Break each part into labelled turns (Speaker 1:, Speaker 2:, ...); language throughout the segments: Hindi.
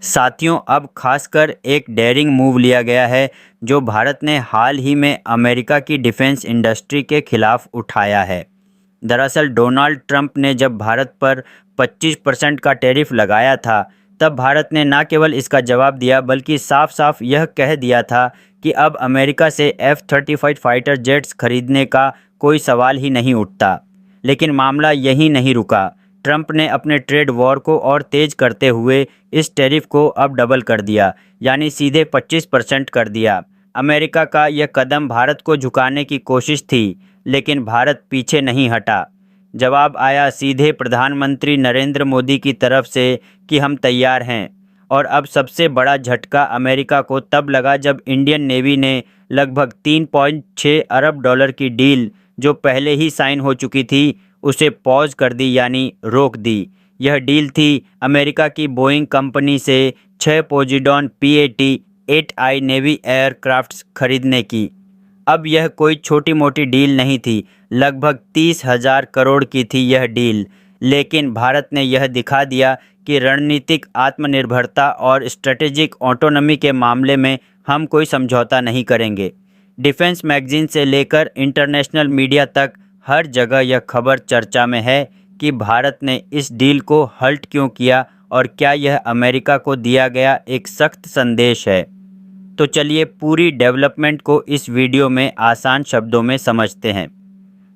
Speaker 1: साथियों, अब खासकर एक डेयरिंग मूव लिया गया है जो भारत ने हाल ही में अमेरिका की डिफेंस इंडस्ट्री के खिलाफ उठाया है। दरअसल डोनाल्ड ट्रंप ने जब भारत पर 25% का टैरिफ लगाया था, तब भारत ने न केवल इसका जवाब दिया बल्कि साफ साफ यह कह दिया था कि अब अमेरिका से F-35 फाइटर जेट्स खरीदने का कोई सवाल ही नहीं उठता। लेकिन मामला यहीं नहीं रुका। ट्रंप ने अपने ट्रेड वॉर को और तेज करते हुए इस टैरिफ को अब डबल कर दिया, यानी सीधे 25% कर दिया। अमेरिका का यह कदम भारत को झुकाने की कोशिश थी, लेकिन भारत पीछे नहीं हटा। जवाब आया सीधे प्रधानमंत्री नरेंद्र मोदी की तरफ से कि हम तैयार हैं। और अब सबसे बड़ा झटका अमेरिका को तब लगा जब इंडियन नेवी ने लगभग 3.6 अरब डॉलर की डील, जो पहले ही साइन हो चुकी थी, उसे पॉज कर दी, यानी रोक दी। यह डील थी अमेरिका की बोइंग कंपनी से 6 पोजिडॉन P-8I नेवी एयरक्राफ्ट्स खरीदने की। अब यह कोई छोटी मोटी डील नहीं थी, लगभग 30,000 करोड़ की थी यह डील। लेकिन भारत ने यह दिखा दिया कि रणनीतिक आत्मनिर्भरता और स्ट्रेटेजिक ऑटोनॉमी के मामले में हम कोई समझौता नहीं करेंगे। डिफेंस मैगजीन से लेकर इंटरनेशनल मीडिया तक हर जगह यह खबर चर्चा में है कि भारत ने इस डील को हल्ट क्यों किया और क्या यह अमेरिका को दिया गया एक सख्त संदेश है। तो चलिए पूरी डेवलपमेंट को इस वीडियो में आसान शब्दों में समझते हैं।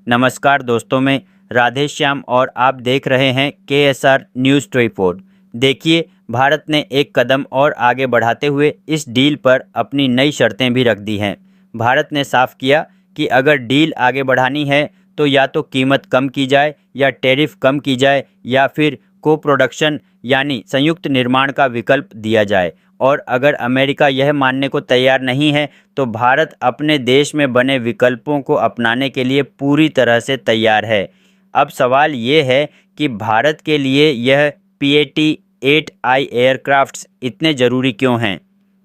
Speaker 1: नमस्कार दोस्तों, मैं राधे श्याम और आप देख रहे हैं KSR न्यूज़ 24। देखिए, भारत ने एक कदम और आगे बढ़ाते हुए इस डील पर अपनी नई शर्तें भी रख दी हैं। भारत ने साफ किया कि अगर डील आगे बढ़ानी है तो या तो कीमत कम की जाए या टैरिफ कम की जाए या फिर को प्रोडक्शन यानी संयुक्त निर्माण का विकल्प दिया जाए। और अगर अमेरिका यह मानने को तैयार नहीं है तो भारत अपने देश में बने विकल्पों को अपनाने के लिए पूरी तरह से तैयार है। अब सवाल ये है कि भारत के लिए यह P-8I एयरक्राफ्ट्स इतने ज़रूरी क्यों हैं।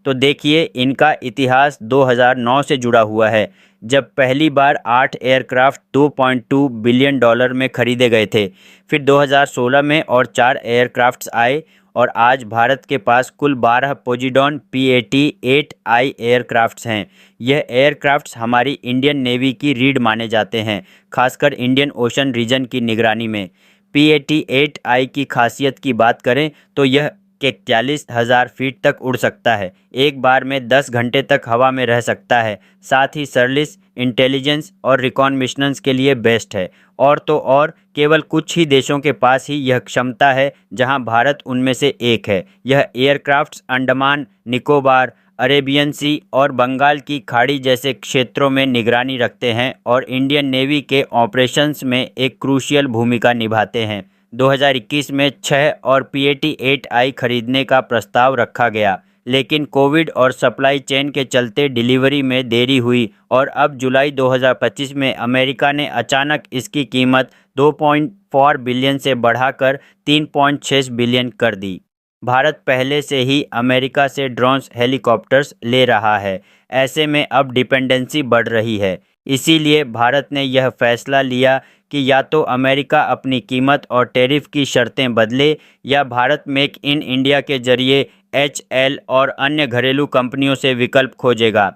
Speaker 1: तो देखिए, इनका इतिहास 2009 से जुड़ा हुआ है, जब पहली बार 8 एयरक्राफ्ट $2.2 बिलियन में खरीदे गए थे। फिर 2016 में और 4 एयरक्राफ्ट्स आए और आज भारत के पास कुल 12 पोजिडॉन P-8I एयरक्राफ्ट्स हैं। यह एयरक्राफ्ट्स हमारी इंडियन नेवी की रीढ़ माने जाते हैं, खासकर इंडियन ओशन रीजन की निगरानी में। P-8I की खासियत की बात करें तो यह 41,000 फीट तक उड़ सकता है, एक बार में 10 घंटे तक हवा में रह सकता है। साथ ही सर्विस, इंटेलिजेंस और रिकॉन मिशंस के लिए बेस्ट है। और तो और केवल कुछ ही देशों के पास ही यह क्षमता है, जहां भारत उनमें से एक है। यह एयरक्राफ्ट्स अंडमान निकोबार, अरेबियन सी और बंगाल की खाड़ी जैसे क्षेत्रों में निगरानी रखते हैं और इंडियन नेवी के ऑपरेशंस में एक क्रूशियल भूमिका निभाते हैं। 2021 में 6 और P-8I खरीदने का प्रस्ताव रखा गया, लेकिन कोविड और सप्लाई चेन के चलते डिलीवरी में देरी हुई और अब जुलाई 2025 में अमेरिका ने अचानक इसकी कीमत 2.4 बिलियन से बढ़ाकर 3.6 बिलियन कर दी। भारत पहले से ही अमेरिका से ड्रोन्स, हेलीकॉप्टर्स ले रहा है। ऐसे में अब डिपेंडेंसी बढ़ रही है। इसीलिए भारत ने यह फैसला लिया कि या तो अमेरिका अपनी कीमत और टैरिफ की शर्तें बदले या भारत मेक इन इंडिया के जरिए HL और अन्य घरेलू कंपनियों से विकल्प खोजेगा।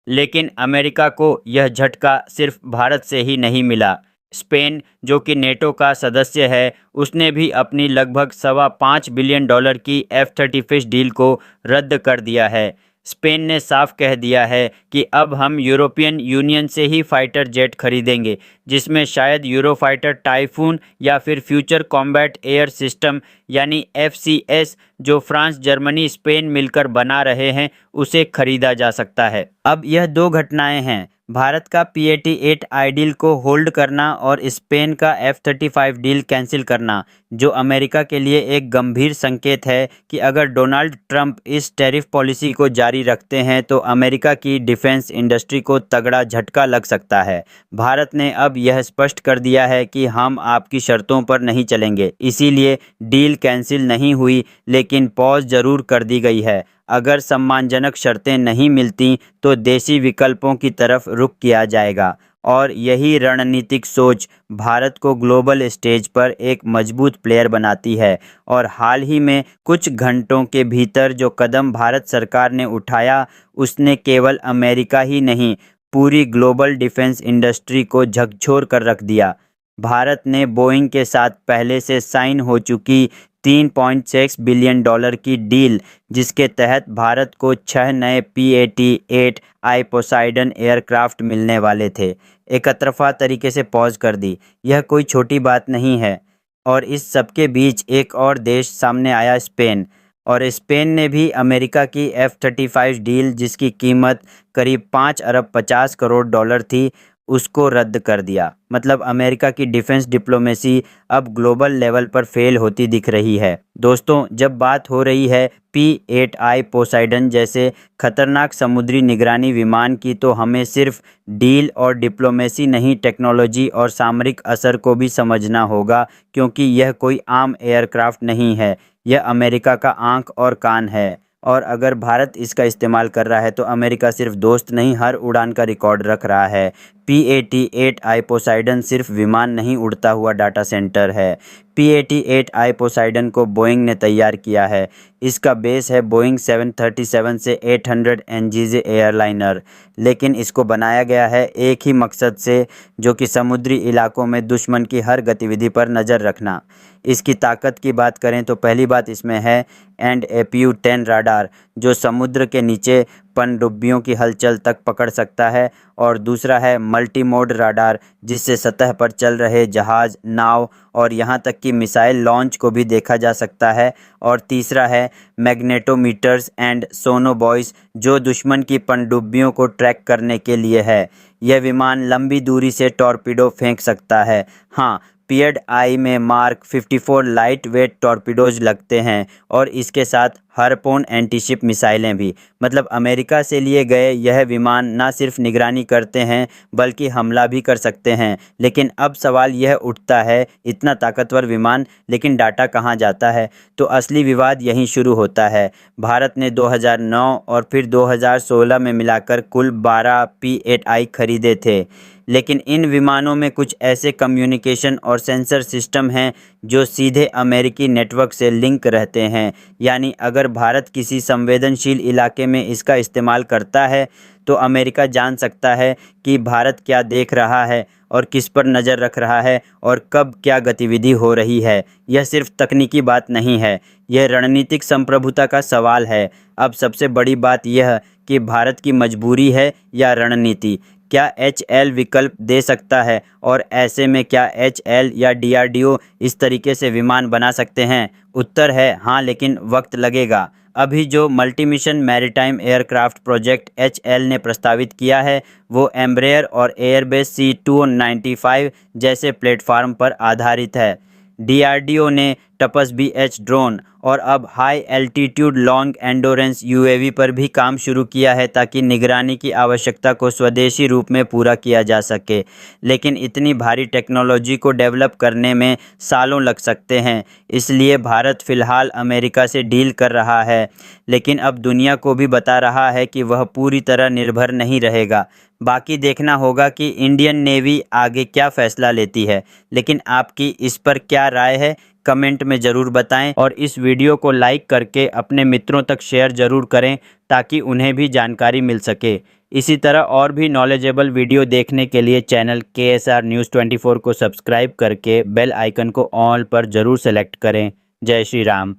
Speaker 1: लेकिन अमेरिका को यह झटका सिर्फ भारत से ही नहीं मिला। स्पेन, जो कि नेटो का सदस्य है, उसने भी अपनी लगभग $5.25 बिलियन की F-35 डील को रद्द कर दिया है। स्पेन ने साफ कह दिया है कि अब हम यूरोपियन यूनियन से ही फाइटर जेट खरीदेंगे, जिसमें शायद यूरोफाइटर टाइफून या फिर फ्यूचर कॉम्बैट एयर सिस्टम यानी FCS, जो फ्रांस, जर्मनी, स्पेन मिलकर बना रहे हैं, उसे खरीदा जा सकता है। अब यह दो घटनाएं हैं, भारत का P-8I डील को होल्ड करना और स्पेन का F-35 डील कैंसिल करना, जो अमेरिका के लिए एक गंभीर संकेत है कि अगर डोनाल्ड ट्रंप इस टैरिफ पॉलिसी को जारी रखते हैं तो अमेरिका की डिफेंस इंडस्ट्री को तगड़ा झटका लग सकता है। भारत ने अब यह स्पष्ट कर दिया है कि हम आपकी शर्तों पर नहीं चलेंगे, इसीलिए डील कैंसिल नहीं हुई, लेकिन पॉज जरूर कर दी गई है। अगर सम्मानजनक शर्तें नहीं मिलती तो देसी विकल्पों की तरफ रुख किया जाएगा और यही रणनीतिक सोच भारत को ग्लोबल स्टेज पर एक मजबूत प्लेयर बनाती है। और हाल ही में कुछ घंटों के भीतर जो कदम भारत सरकार ने उठाया, उसने केवल अमेरिका ही नहीं, पूरी ग्लोबल डिफेंस इंडस्ट्री को झकझोर कर रख दिया। भारत ने बोइंग के साथ पहले से साइन हो चुकी $3.6 बिलियन की डील, जिसके तहत भारत को 6 नए P-80-8I पोसाइडन एयरक्राफ्ट मिलने वाले थे, एकतरफा तरीके से पॉज कर दी। यह कोई छोटी बात नहीं है। और इस सबके बीच एक और देश सामने आया, स्पेन। और स्पेन ने भी अमेरिका की F-35 डील, जिसकी कीमत करीब $5 अरब 50 करोड़ थी, उसको रद्द कर दिया। मतलब अमेरिका की डिफेंस डिप्लोमेसी अब ग्लोबल लेवल पर फेल होती दिख रही है। दोस्तों, जब बात हो रही है P-8I पोसाइडन जैसे खतरनाक समुद्री निगरानी विमान की, तो हमें सिर्फ डील और डिप्लोमेसी नहीं, टेक्नोलॉजी और सामरिक असर को भी समझना होगा, क्योंकि यह कोई आम एयरक्राफ्ट नहीं है। यह अमेरिका का आंख और कान है। और अगर भारत इसका इस्तेमाल कर रहा है तो अमेरिका सिर्फ दोस्त नहीं, हर उड़ान का रिकॉर्ड रख रहा है। P-80-8I पोसाइडन सिर्फ विमान नहीं, उड़ता हुआ डाटा सेंटर है। P-80-8I पोसाइडन को बोइंग ने तैयार किया है। इसका बेस है बोइंग 737 से 800 NGZ एयरलाइनर, लेकिन इसको बनाया गया है एक ही मकसद से, जो कि समुद्री इलाकों में दुश्मन की हर गतिविधि पर नज़र रखना। इसकी ताकत की बात करें तो पहली बात इसमें है NAPU-10 राडार, जो समुद्र के नीचे पनडुब्बियों की हलचल तक पकड़ सकता है। और दूसरा है मल्टी मोड राडार, जिससे सतह पर चल रहे जहाज़, नाव और यहाँ तक कि मिसाइल लॉन्च को भी देखा जा सकता है। और तीसरा है मैग्नेटोमीटर्स एंड सोनोबॉयस, जो दुश्मन की पनडुब्बियों को ट्रैक करने के लिए है। यह विमान लंबी दूरी से टॉर्पीडो फेंक सकता है। हाँ, पियर्ड आई में मार्क 54 लाइट वेट टॉर्पीडोज लगते हैं, और इसके साथ हार्पून एंटीशिप मिसाइलें भी। मतलब अमेरिका से लिए गए यह विमान न सिर्फ निगरानी करते हैं, बल्कि हमला भी कर सकते हैं। लेकिन अब सवाल यह उठता है, इतना ताकतवर विमान, लेकिन डाटा कहाँ जाता है? तो असली विवाद यहीं शुरू होता है। भारत ने 2009 और फिर 2016 में मिलाकर कुल 12 P-8I खरीदे थे, लेकिन इन विमानों में कुछ ऐसे कम्युनिकेशन और सेंसर सिस्टम हैं जो सीधे अमेरिकी नेटवर्क से लिंक रहते हैं। यानी अगर भारत किसी संवेदनशील इलाके में इसका इस्तेमाल करता है, तो अमेरिका जान सकता है कि भारत क्या देख रहा है और किस पर नज़र रख रहा है और कब क्या गतिविधि हो रही है। यह सिर्फ तकनीकी बात नहीं है, यह रणनीतिक संप्रभुता का सवाल है। अब सबसे बड़ी बात यह कि भारत की मजबूरी है या रणनीति। क्या HL विकल्प दे सकता है? और ऐसे में क्या HL या DRDO इस तरीके से विमान बना सकते हैं? उत्तर है हाँ, लेकिन वक्त लगेगा। अभी जो multi mission maritime aircraft project HL ने प्रस्तावित किया है, वो एम्ब्रेयर और एयरबेस C295 जैसे प्लेटफार्म पर आधारित है। DRDO ने टपस BH ड्रोन और अब high altitude long endurance UAV पर भी काम शुरू किया है, ताकि निगरानी की आवश्यकता को स्वदेशी रूप में पूरा किया जा सके। लेकिन इतनी भारी टेक्नोलॉजी को डेवलप करने में सालों लग सकते हैं, इसलिए भारत फ़िलहाल अमेरिका से डील कर रहा है, लेकिन अब दुनिया को भी बता रहा है कि वह पूरी तरह निर्भर नहीं रहेगा। बाकी देखना होगा कि इंडियन नेवी आगे क्या फ़ैसला लेती है। लेकिन आपकी इस पर क्या राय है, कमेंट में ज़रूर बताएं, और इस वीडियो को लाइक करके अपने मित्रों तक शेयर ज़रूर करें, ताकि उन्हें भी जानकारी मिल सके। इसी तरह और भी नॉलेजेबल वीडियो देखने के लिए चैनल KSR News 24 को सब्सक्राइब करके बेल आइकन को ऑल पर ज़रूर सेलेक्ट करें। जय श्री राम।